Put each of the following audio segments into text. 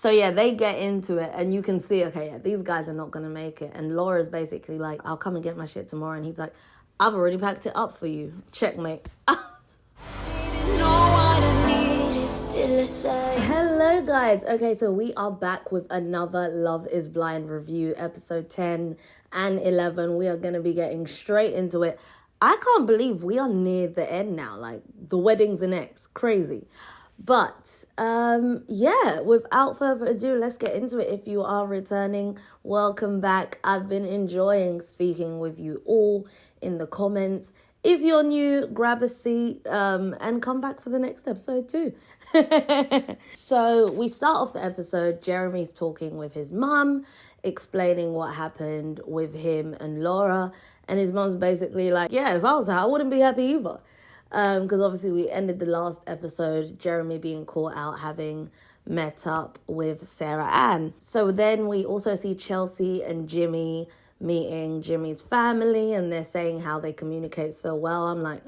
So yeah, they get into it and you can see, okay, yeah, these guys are not going to make it. And Laura's basically like, I'll come and get my shit tomorrow. And he's like, I've already packed it up for you. Checkmate. Hello guys. Okay, so we are back with another Love is Blind review, episode 10 and 11. We are going to be getting straight into it. I can't believe we are near the end now. Like, the wedding's next. Crazy. But, yeah, without further ado, let's get into it. If you are returning, welcome back. I've been enjoying speaking with you all in the comments. If you're new, grab a seat and come back for the next episode too. So we start off the episode. Jeremy's talking with his mum, explaining what happened with him and Laura. And his mum's basically like, yeah, if I was her, I wouldn't be happy either. Because obviously we ended the last episode, Jeremy being caught out having met up with Sarah Ann. So then we also see Chelsea and Jimmy meeting Jimmy's family, and they're saying how they communicate so well. I'm like,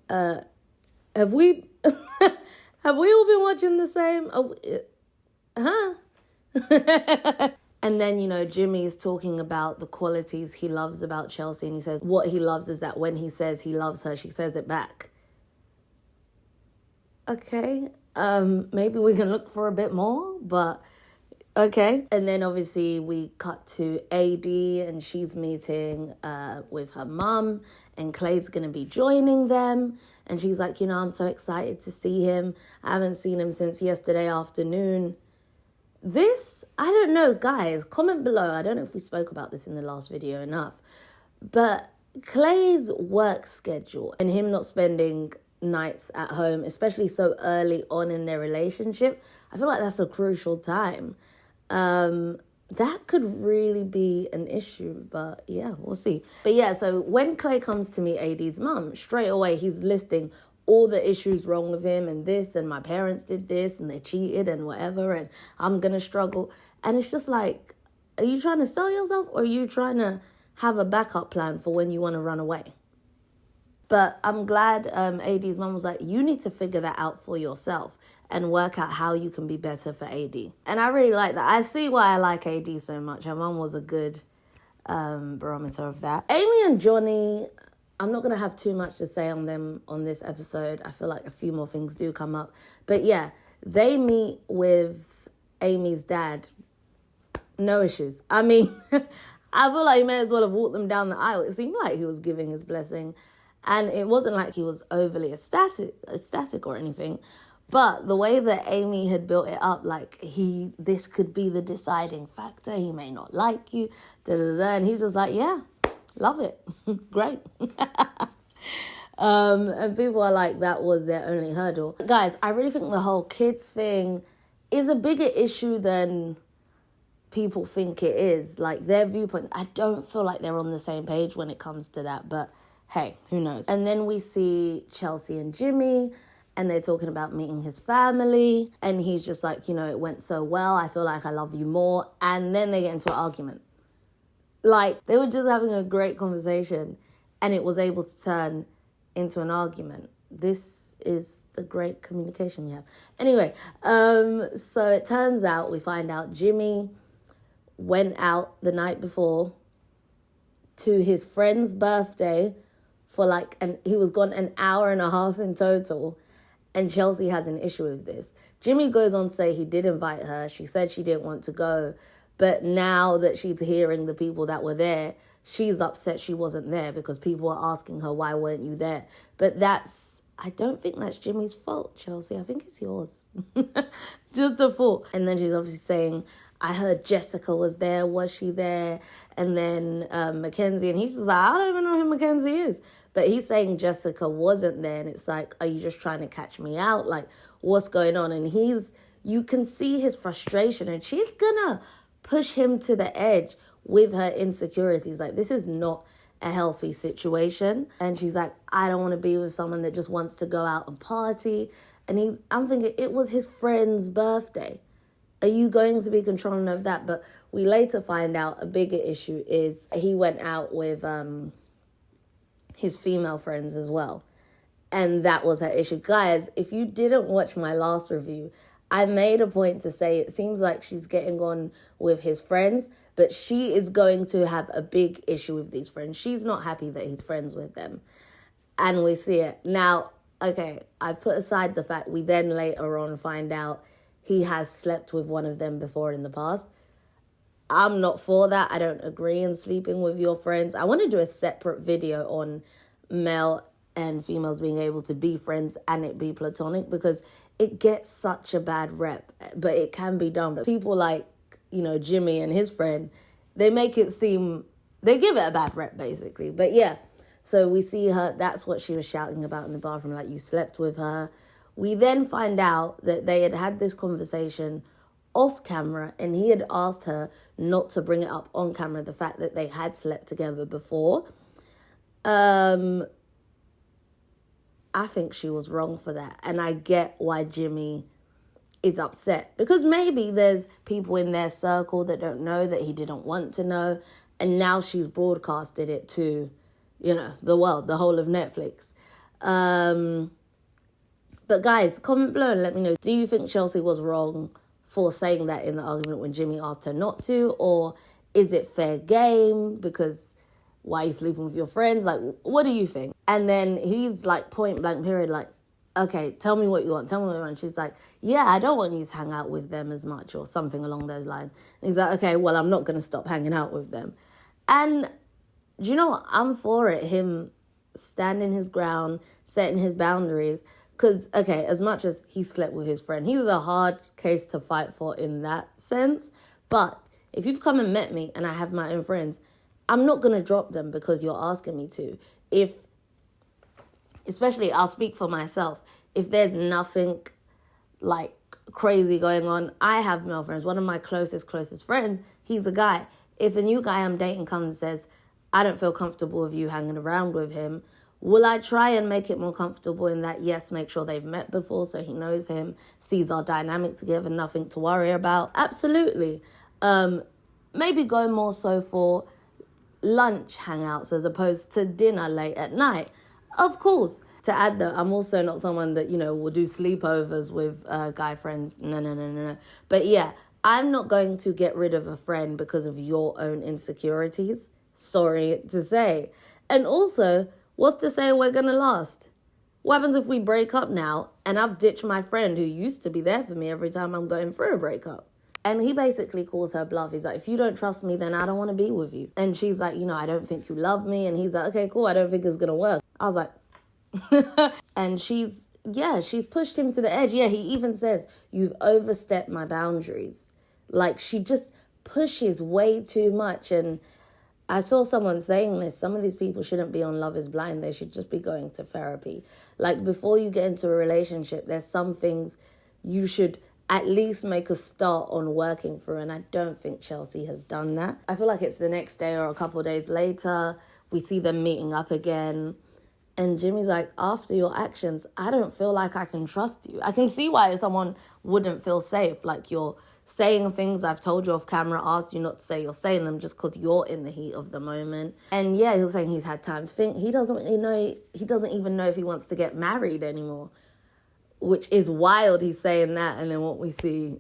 have we have we all been watching the same? And then, you know, Jimmy's talking about the qualities he loves about Chelsea. And he says what he loves is that when he says he loves her, she says it back. Okay. Maybe we can look for a bit more, but okay. And then obviously we cut to AD and she's meeting with her mum. And Clay's going to be joining them. And she's like, you know, I'm so excited to see him. I haven't seen him since yesterday afternoon. This, I don't know, guys, comment below. I don't know if we spoke about this in the last video enough, but Clay's work schedule and him not spending nights at home, especially so early on in their relationship, I feel like that's a crucial time. That could really be an issue, but yeah, we'll see. But yeah, so when Clay comes to meet AD's mum, straight away he's listing all the issues wrong with him and this, and my parents did this, and they cheated and whatever, and I'm going to struggle. And it's just like, are you trying to sell yourself or are you trying to have a backup plan for when you want to run away? But I'm glad AD's mum was like, you need to figure that out for yourself and work out how you can be better for AD. And I really like that. I see why I like AD so much. Her mum was a good barometer of that. Amy and Johnny, I'm not going to have too much to say on them on this episode. I feel like a few more things do come up. But yeah, they meet with Amy's dad. No issues. I mean, I feel like he may as well have walked them down the aisle. It seemed like he was giving his blessing. And it wasn't like he was overly ecstatic or anything. But the way that Amy had built it up, like this could be the deciding factor. He may not like you. And he's just like, yeah. Love it. Great. And people are like, that was their only hurdle. Guys, I really think the whole kids thing is a bigger issue than people think it is. Like, their viewpoint, I don't feel like they're on the same page when it comes to that. But hey, who knows? And then we see Chelsea and Jimmy, and they're talking about meeting his family. And he's just like, you know, it went so well. I feel like I love you more. And then they get into an argument. Like, they were just having a great conversation and it was able to turn into an argument. This is the great communication you have. Anyway, so it turns out, we find out Jimmy went out the night before to his friend's birthday for he was gone an hour and a half in total. And Chelsea has an issue with this. Jimmy goes on to say he did invite her. She said she didn't want to go. But now that she's hearing the people that were there, she's upset she wasn't there because people are asking her, why weren't you there? But I don't think that's Jimmy's fault, Chelsea. I think it's yours. Just a fault. And then she's obviously saying, I heard Jessica was there. Was she there? And then Mackenzie, and he's just like, I don't even know who Mackenzie is. But he's saying Jessica wasn't there. And it's like, are you just trying to catch me out? Like, what's going on? And you can see his frustration, and she's gonna push him to the edge with her insecurities. Like, this is not a healthy situation. And she's like, I don't want to be with someone that just wants to go out and party. And I'm thinking, it was his friend's birthday. Are you going to be controlling of that? But we later find out a bigger issue is he went out with his female friends as well. And that was her issue. Guys, if you didn't watch my last review, I made a point to say it seems like she's getting on with his friends, but she is going to have a big issue with these friends. She's not happy that he's friends with them. And we see it. Now, okay, I've put aside the fact we then later on find out he has slept with one of them before in the past. I'm not for that. I don't agree in sleeping with your friends. I want to do a separate video on male and females being able to be friends and it be platonic, because it gets such a bad rep, but it can be done. But people like, Jimmy and his friend, they make it seem, they give it a bad rep basically. But yeah, so we see her, that's what she was shouting about in the bathroom, like you slept with her. We then find out that they had this conversation off camera and he had asked her not to bring it up on camera, the fact that they had slept together before. I think she was wrong for that. And I get why Jimmy is upset, because maybe there's people in their circle that don't know, that he didn't want to know. And now she's broadcasted it to, the world, the whole of Netflix. But guys, comment below and let me know. Do you think Chelsea was wrong for saying that in the argument when Jimmy asked her not to? Or is it fair game? Because why are you sleeping with your friends? Like, what do you think? And then he's like point blank period, like, okay, tell me what you want. Tell me what you want. She's like, yeah, I don't want you to hang out with them as much, or something along those lines. And he's like, okay, well, I'm not going to stop hanging out with them. And do you know what? I'm for it. Him standing his ground, setting his boundaries. Because, okay, as much as he slept with his friend, he's a hard case to fight for in that sense. But if you've come and met me and I have my own friends, I'm not going to drop them because you're asking me to. Especially, I'll speak for myself. If there's nothing like crazy going on, I have male friends. One of my closest friends, he's a guy. If a new guy I'm dating comes and says, I don't feel comfortable with you hanging around with him, will I try and make it more comfortable in that, yes, make sure they've met before so he knows him, sees our dynamic together, nothing to worry about? Absolutely. Maybe go more so for lunch hangouts as opposed to dinner late at night. Of course. To add though, I'm also not someone that, will do sleepovers with guy friends. No. But yeah, I'm not going to get rid of a friend because of your own insecurities. Sorry to say. And also, what's to say we're going to last? What happens if we break up now and I've ditched my friend who used to be there for me every time I'm going through a breakup? And he basically calls her bluff. He's like, if you don't trust me, then I don't want to be with you. And she's like, I don't think you love me. And he's like, okay, cool. I don't think it's going to work. I was like, and she's pushed him to the edge. Yeah, he even says, you've overstepped my boundaries. Like, she just pushes way too much. And I saw someone saying this, some of these people shouldn't be on Love is Blind. They should just be going to therapy. Like, before you get into a relationship, there's some things you should at least make a start on working through. And I don't think Chelsea has done that. I feel like it's the next day or a couple of days later, we see them meeting up again. And Jimmy's like, after your actions, I don't feel like I can trust you. I can see why someone wouldn't feel safe. Like, you're saying things I've told you off camera, asked you not to say, you're saying them just because you're in the heat of the moment. And yeah, he was saying he's had time to think. He doesn't even know if he wants to get married anymore, which is wild. He's saying that, and then what we see,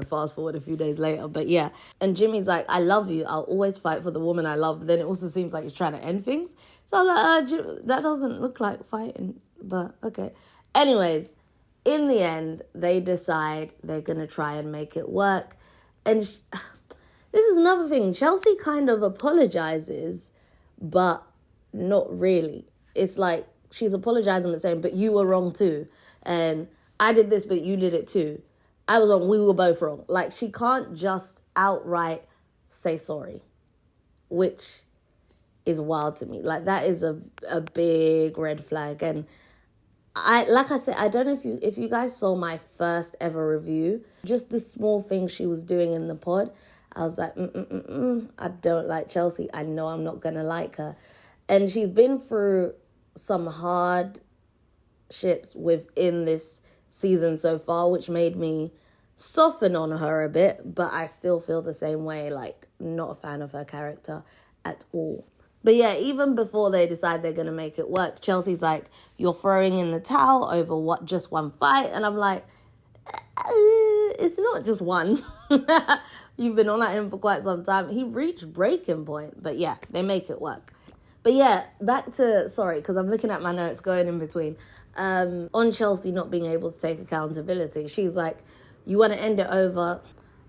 fast forward a few days later. But yeah, and Jimmy's like, I love you. I'll always fight for the woman I love. But then it also seems like he's trying to end things. So I was like, that doesn't look like fighting, but okay. Anyways, in the end, they decide they're going to try and make it work. And this is another thing. Chelsea kind of apologizes, but not really. It's like she's apologizing but saying, but you were wrong too. And I did this, but you did it too. I was wrong. We were both wrong. Like, she can't just outright say sorry, which is wild to me. Like, that is a big red flag. And like I said, I don't know if you guys saw my first ever review, just the small things she was doing in the pod. I was like, I don't like Chelsea. I know I'm not going to like her. And she's been through some hard ships within this season so far, which made me soften on her a bit, but I still feel the same way, like, not a fan of her character at all. But yeah, even before they decide they're going to make it work, Chelsea's like, you're throwing in the towel over just one fight. And I'm like, it's not just one. You've been on at him for quite some time. He reached breaking point. But yeah, they make it work. But yeah, back to, sorry, because I'm looking at my notes going in between. On Chelsea not being able to take accountability. She's like, you want to end it over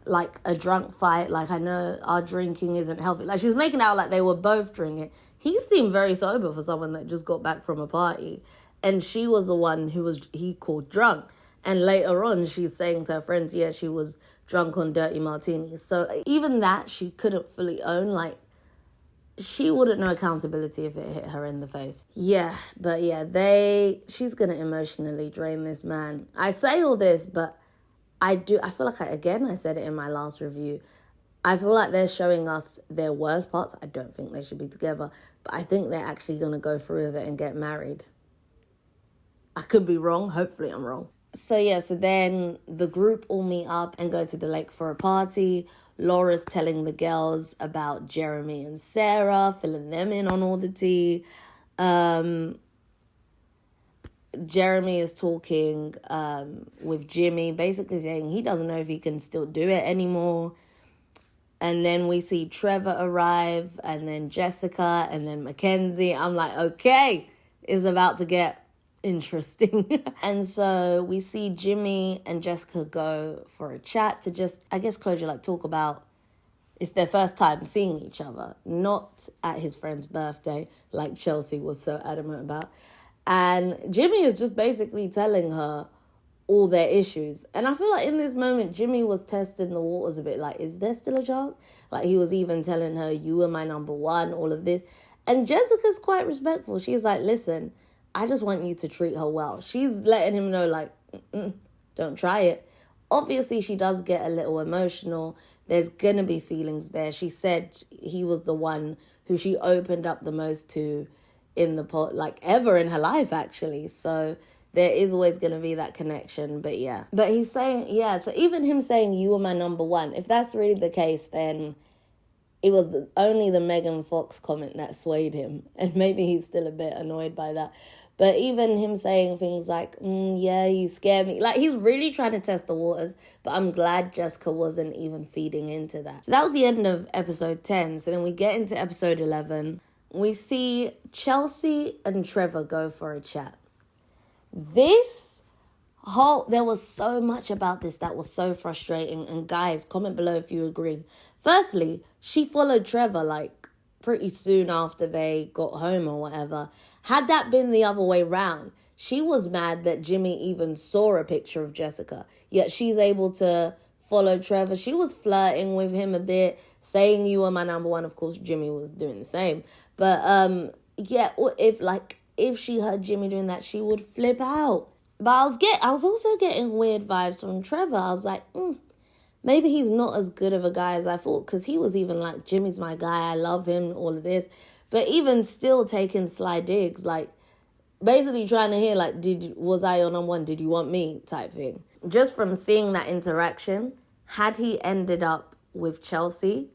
like a drunk fight? Like, I know our drinking isn't healthy. Like, she's making out like they were both drinking. He seemed very sober for someone that just got back from a party. And she was the one he called drunk. And later on, she's saying to her friends, yeah, she was drunk on dirty martinis. So even that, she couldn't fully own. Like, she wouldn't know accountability if it hit her in the face. Yeah, but yeah, she's going to emotionally drain this man. I say all this, but I feel like, I said it in my last review, I feel like they're showing us their worst parts. I don't think they should be together, but I think they're actually going to go through with it and get married. I could be wrong. Hopefully I'm wrong. So then the group all meet up and go to the lake for a party. Laura's telling the girls about Jeremy and Sarah, filling them in on all the tea. Jeremy is talking with Jimmy, basically saying he doesn't know if he can still do it anymore. And then we see Trevor arrive, and then Jessica, and then Mackenzie. I'm like, okay, it's about to get interesting. And so we see Jimmy and Jessica go for a chat to just, I guess, closure, like talk about, it's their first time seeing each other, not at his friend's birthday, like Chelsea was so adamant about. And Jimmy is just basically telling her all their issues. And I feel like in this moment, Jimmy was testing the waters a bit, like, is there still a chance? Like, he was even telling her, you were my number one, all of this. And Jessica's quite respectful. She's like, listen, I just want you to treat her well. She's letting him know, like, don't try it. Obviously, she does get a little emotional. There's going to be feelings there. She said he was the one who she opened up the most to in the pot, like, ever in her life, actually. So there is always going to be that connection. But yeah. But he's saying, yeah, so even him saying you were my number one, if that's really the case, then it was only the Megan Fox comment that swayed him. And maybe he's still a bit annoyed by that. But even him saying things like, yeah, you scare me. Like, he's really trying to test the waters. But I'm glad Jessica wasn't even feeding into that. So that was the end of episode 10. So then we get into episode 11. We see Chelsea and Trevor go for a chat. There was so much about this that was so frustrating. And guys, comment below if you agree. Firstly, she followed Trevor, like, pretty soon after they got home or whatever. Had that been the other way round, she was mad that Jimmy even saw a picture of Jessica. Yet she's able to follow Trevor. She was flirting with him a bit, saying you were my number one. Of course, Jimmy was doing the same. But yeah, if she heard Jimmy doing that, she would flip out. But I was also getting weird vibes from Trevor. I was like, maybe he's not as good of a guy as I thought, because he was even like, Jimmy's my guy, I love him, all of this. But even still taking sly digs, like basically trying to hear, like, was I your number one? Did you want me? Type thing. Just from seeing that interaction, had he ended up with Chelsea,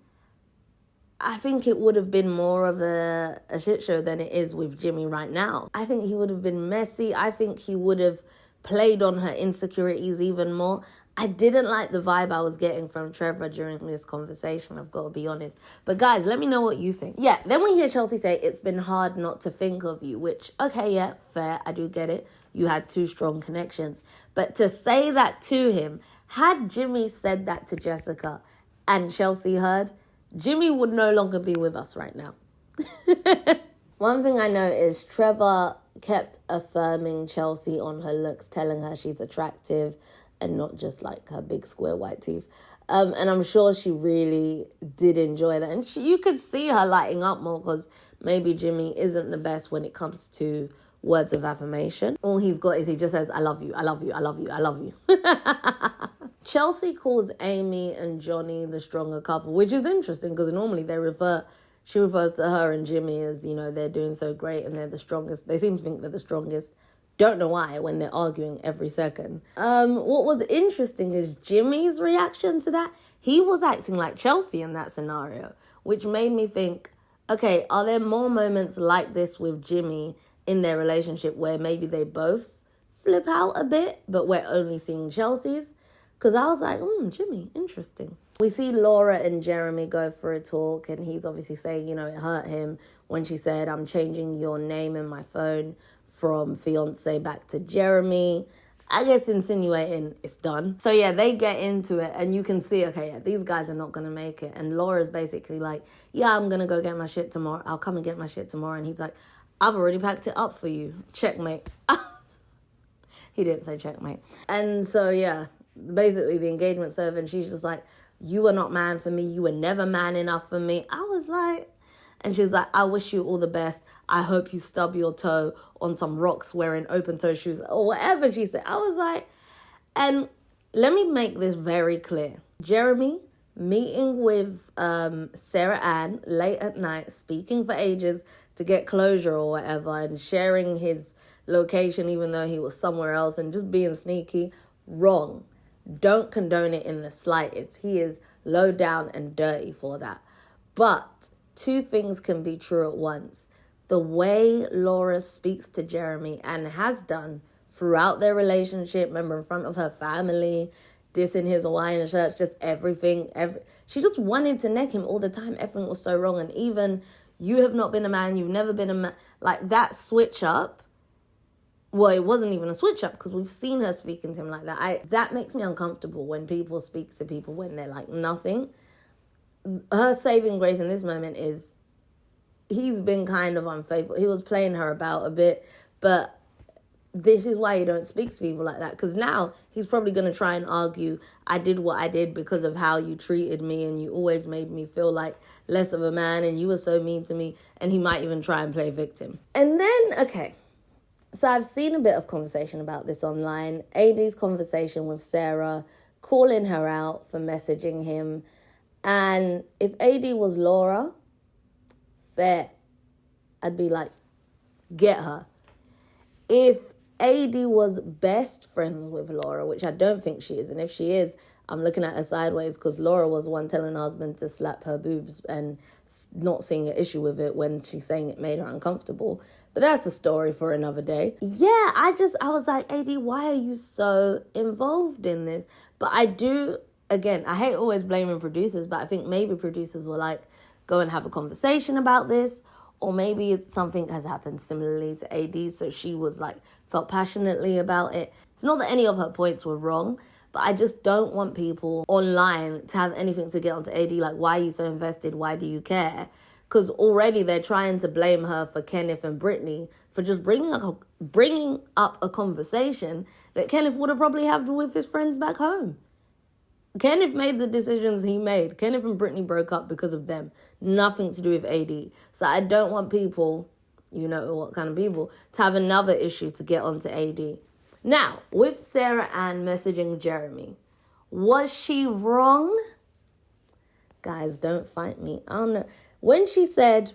I think it would have been more of a shit show than it is with Jimmy right now. I think he would have been messy. I think he would have played on her insecurities even more. I didn't like the vibe I was getting from Trevor during this conversation, I've got to be honest. But guys, let me know what you think. Yeah, then we hear Chelsea say, it's been hard not to think of you, which, okay, yeah, fair, I do get it. You had 2 strong connections. But to say that to him, had Jimmy said that to Jessica and Chelsea heard, Jimmy would no longer be with us right now. One thing I know is Trevor kept affirming Chelsea on her looks, telling her she's attractive and not just like her big square white teeth. And I'm sure she really did enjoy that. And you could see her lighting up more, because maybe Jimmy isn't the best when it comes to words of affirmation. All he's got is he just says, I love you, I love you, I love you, I love you. Chelsea calls Amy and Johnny the stronger couple, which is interesting because normally she refers to her and Jimmy as, they're doing so great and they're the strongest. They seem to think they're the strongest. Don't know why, when they're arguing every second. What was interesting is Jimmy's reaction to that. He was acting like Chelsea in that scenario, which made me think, okay, are there more moments like this with Jimmy in their relationship where maybe they both flip out a bit, but we're only seeing Chelsea's? Because I was like, Jimmy, interesting. We see Laura and Jeremy go for a talk, and he's obviously saying, it hurt him when she said, I'm changing your name in my phone from fiance back to Jeremy. I guess insinuating it's done. So yeah, they get into it, and you can see, okay, yeah, these guys are not going to make it. And Laura's basically like, yeah, I'm going to go get my shit tomorrow. I'll come and get my shit tomorrow. And he's like, I've already packed it up for you. Checkmate. He didn't say checkmate. And so yeah, basically the engagement's over, and she's just like, you are not man for me. You were never man enough for me. I was like, and she's like, I wish you all the best. I hope you stub your toe on some rocks wearing open toe shoes or whatever she said. I was like, and let me make this very clear. Jeremy meeting with Sarah Ann late at night, speaking for ages to get closure or whatever, and sharing his location even though he was somewhere else and just being sneaky, wrong. Don't condone it in the slightest. He is low down and dirty for that. But two things can be true at once. The way Laura speaks to Jeremy and has done throughout their relationship, remember, in front of her family, dissing his Hawaiian shirts, just everything. She just wanted to neck him all the time. Everything was so wrong. And even, you have not been a man, you've never been a man. Like, that switch up, well, it wasn't even a switch up because we've seen her speaking to him like that. That makes me uncomfortable when people speak to people when they're like nothing. Her saving grace in this moment is he's been kind of unfaithful. He was playing her about a bit, but this is why you don't speak to people like that, because now he's probably going to try and argue, I did what I did because of how you treated me, and you always made me feel like less of a man, and you were so mean to me, and he might even try and play victim. And then, okay, so I've seen a bit of conversation about this online. AD's conversation with Sarah, calling her out for messaging him. And if AD was Laura, fair. I'd be like, get her. If AD was best friends with Laura, which I don't think she is, and if she is, I'm looking at her sideways, because Laura was the one telling her husband to slap her boobs and not seeing an issue with it when she's saying it made her uncomfortable. But that's a story for another day. Yeah, I was like, AD, why are you so involved in this? But I do, again, I hate always blaming producers, but I think maybe producers were like, go and have a conversation about this. Or maybe something has happened similarly to AD, so she was like, felt passionately about it. It's not that any of her points were wrong, but I just don't want people online to have anything to get onto AD, like, why are you so invested? Why do you care? Because already they're trying to blame her for Kenneth and Brittany for just bringing up a conversation that Kenneth would have probably had with his friends back home. Kenneth made the decisions he made. Kenneth and Brittany broke up because of them. Nothing to do with AD. So I don't want people, you know what kind of people, to have another issue to get onto AD. Now, with Sarah Ann messaging Jeremy, was she wrong? Guys, don't fight me. I don't know. When she said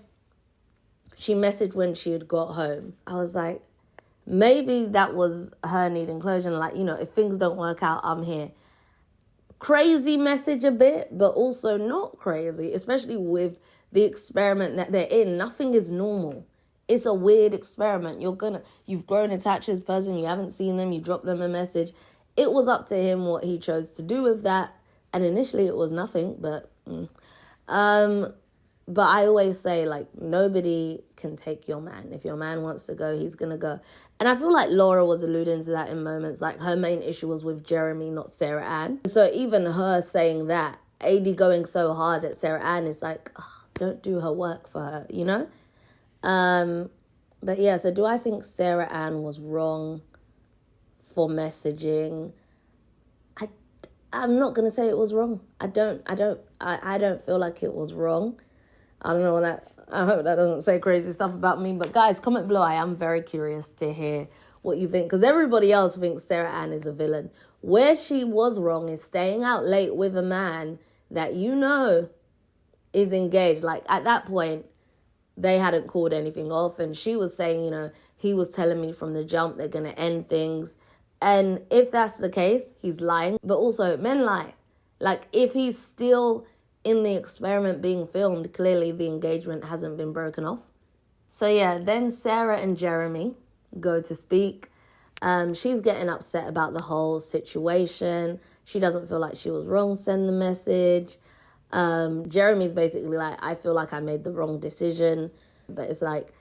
she messaged when she had got home, I was like, maybe that was her needing closure. Like, you know, if things don't work out, I'm here. Crazy message a bit, but also not crazy, especially with the experiment that they're in. Nothing is normal. It's a weird experiment. You've grown attached to this person, you haven't seen them, you drop them a message. It was up to him what he chose to do with that. And initially it was nothing, but I always say, like, nobody can take your man. If your man wants to go, he's going to go. And I feel like Laura was alluding to that in moments. Like, her main issue was with Jeremy, not Sarah Ann. So even her saying that, AD going so hard at Sarah Ann is like, don't do her work for her, you know? But yeah, so do I think Sarah Ann was wrong for messaging? I'm not going to say it was wrong. I don't feel like it was wrong. I don't know I hope that doesn't say crazy stuff about me. But guys, comment below. I am very curious to hear what you think, because everybody else thinks Sarah Ann is a villain. Where she was wrong is staying out late with a man that you know is engaged. Like, at that point, they hadn't called anything off. And she was saying, you know, he was telling me from the jump they're going to end things. And if that's the case, he's lying. But also, men lie. Like, if he's still in the experiment being filmed, clearly the engagement hasn't been broken off. So yeah, then Sarah and Jeremy go to speak. She's getting upset about the whole situation. She doesn't feel like she was wrong to send the message. Jeremy's basically like, I feel like I made the wrong decision. But it's like,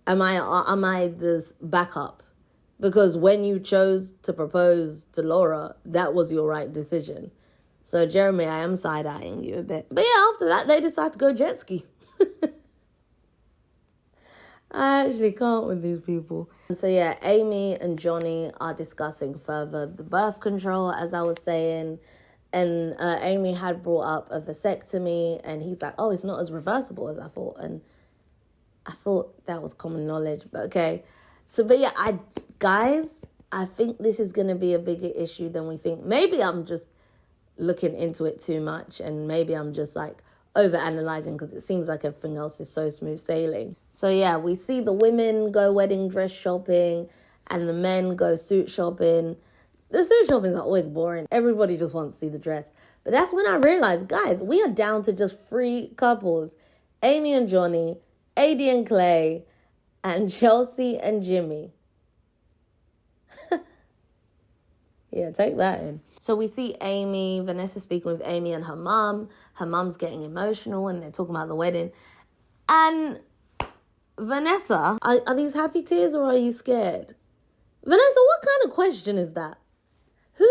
am I this backup? Because when you chose to propose to Laura, that was your right decision. So Jeremy, I am side-eyeing you a bit. But yeah, after that, they decide to go jet ski. I actually can't with these people. So yeah, Amy and Johnny are discussing further the birth control, as I was saying. And Amy had brought up a vasectomy, and he's like, oh, it's not as reversible as I thought. And I thought that was common knowledge, but okay. So, but yeah, guys, I think this is going to be a bigger issue than we think. Maybe I'm just looking into it too much, and maybe I'm just like over-analyzing because it seems like everything else is so smooth sailing. So yeah, we see the women go wedding dress shopping and the men go suit shopping. The suit shopping is always boring. Everybody just wants to see the dress. But that's when I realized, guys, we are down to just 3 couples. Amy and Johnny, AD and Clay, and Chelsea and Jimmy. Yeah, take that in. So we see Vanessa speaking with Amy and her mum. Her mum's getting emotional and they're talking about the wedding. And Vanessa, are these happy tears or are you scared? Vanessa, what kind of question is that? Who,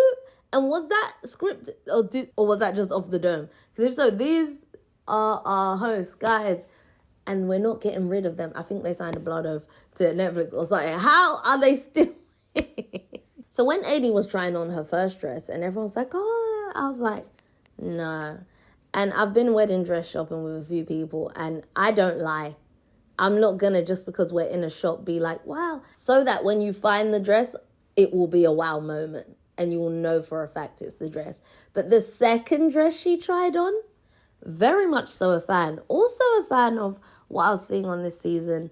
and was that scripted or was that just off the dome? Because if so, these are our hosts, guys. And we're not getting rid of them. I think they signed a blood oath to Netflix or something. How are they still... So when AD was trying on her first dress and everyone's like, oh, I was like, no. And I've been wedding dress shopping with a few people and I don't lie. I'm not going to, just because we're in a shop, be like, wow. So that when you find the dress, it will be a wow moment and you will know for a fact it's the dress. But the second dress she tried on, very much so a fan. Also a fan of what I was seeing on this season.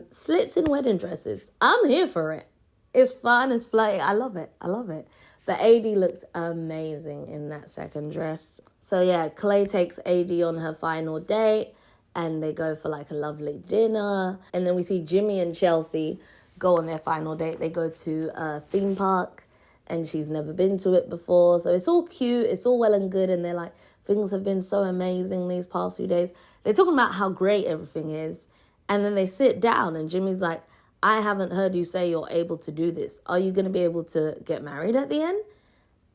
Slits in wedding dresses. I'm here for it. It's fun, it's flirty. I love it. But AD looked amazing in that second dress. So yeah, Clay takes AD on her final date and they go for like a lovely dinner. And then we see Jimmy and Chelsea go on their final date. They go to a theme park and she's never been to it before. So it's all cute. It's all well and good. And they're like, things have been so amazing these past few days. They're talking about how great everything is. And then they sit down and Jimmy's like, I haven't heard you say you're able to do this. Are you going to be able to get married at the end?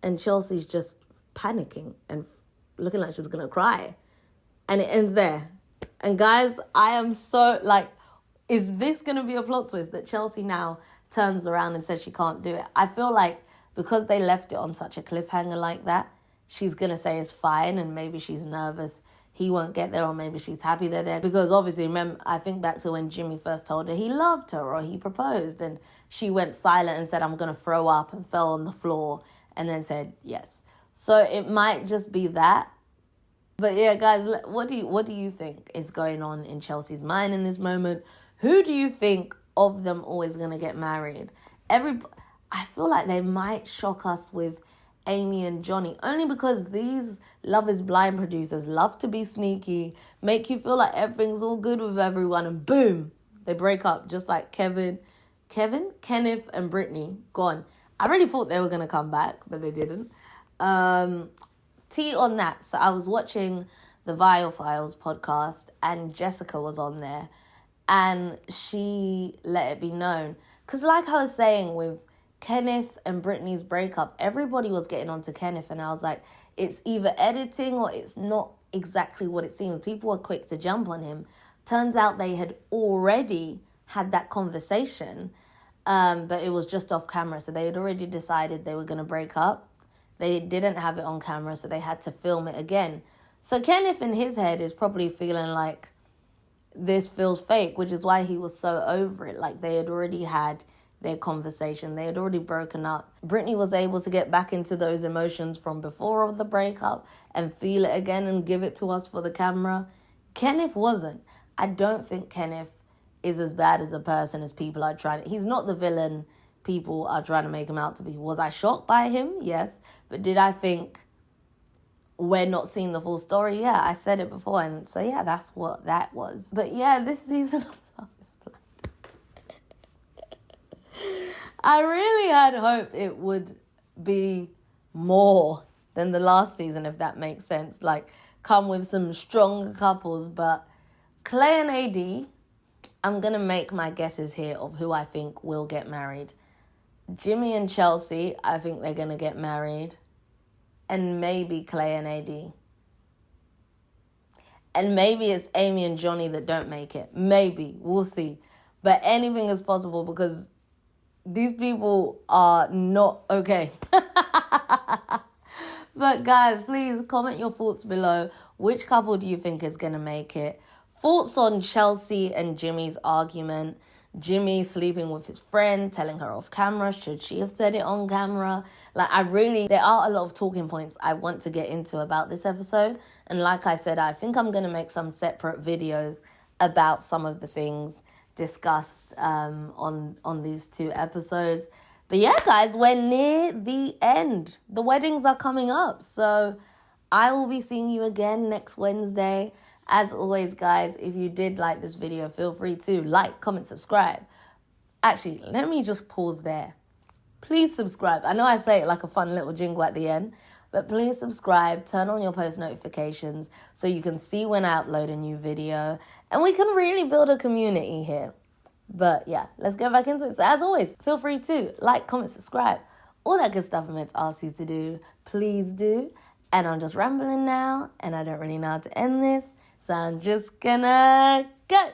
And Chelsea's just panicking and looking like she's going to cry. And it ends there. And guys, I am so like, is this going to be a plot twist that Chelsea now turns around and says she can't do it? I feel like because they left it on such a cliffhanger like that, she's going to say it's fine and maybe she's nervous he won't get there, or maybe she's happy they're there. Because obviously, remember, I think back to when Jimmy first told her he loved her or he proposed and she went silent and said, I'm going to throw up, and fell on the floor and then said yes. So it might just be that. But yeah, guys, what do you think is going on in Chelsea's mind in this moment? Who do you think of them all is going to get married? I feel like they might shock us with Amy and Johnny, only because these Love is Blind producers love to be sneaky, make you feel like everything's all good with everyone, and boom, they break up, just like Kenneth and Brittany, gone. I really thought they were going to come back, but they didn't. Tea on that. So I was watching the Vial Files podcast, and Jessica was on there, and she let it be known. Because like I was saying with Kenneth and Brittany's breakup, everybody was getting onto Kenneth, and I was like, it's either editing or it's not exactly what it seemed. People were quick to jump on him. Turns out they had already had that conversation, but it was just off camera. So they had already decided they were going to break up. They didn't have it on camera, so they had to film it again. So Kenneth in his head is probably feeling like this feels fake, which is why he was so over it. Like they had already had their conversation. They had already broken up. Brittany was able to get back into those emotions from before of the breakup and feel it again and give it to us for the camera. Kenneth wasn't. I don't think Kenneth is as bad as a person as people are trying. He's not the villain people are trying to make him out to be. Was I shocked by him? Yes. But did I think we're not seeing the full story? Yeah, I said it before. And so, yeah, that's what that was. But yeah, this season of Love is Blind. I really had hoped it would be more than the last season, if that makes sense. Like, come with some stronger couples. But Clay and AD, I'm going to make my guesses here of who I think will get married. Jimmy and Chelsea, I think they're going to get married. And maybe Clay and AD. And maybe it's Amy and Johnny that don't make it. Maybe. We'll see. But anything is possible because these people are not okay. But guys, please comment your thoughts below. Which couple do you think is going to make it? Thoughts on Chelsea and Jimmy's argument. Jimmy sleeping with his friend, telling her off camera. Should she have said it on camera? Like, there are a lot of talking points I want to get into about this episode. And like I said, I think I'm going to make some separate videos about some of the things discussed on these 2 episodes. But yeah, guys, we're near the end. The weddings are coming up. So I will be seeing you again next Wednesday. As always, guys, if you did like this video, feel free to like, comment, subscribe. Actually, let me just pause there. Please subscribe. I know I say it like a fun little jingle at the end, but please subscribe, turn on your post notifications so you can see when I upload a new video, and we can really build a community here. But yeah, let's get back into it. So as always, feel free to like, comment, subscribe. All that good stuff I'm meant to ask you to do, please do. And I'm just rambling now, and I don't really know how to end this. So I'm just gonna go.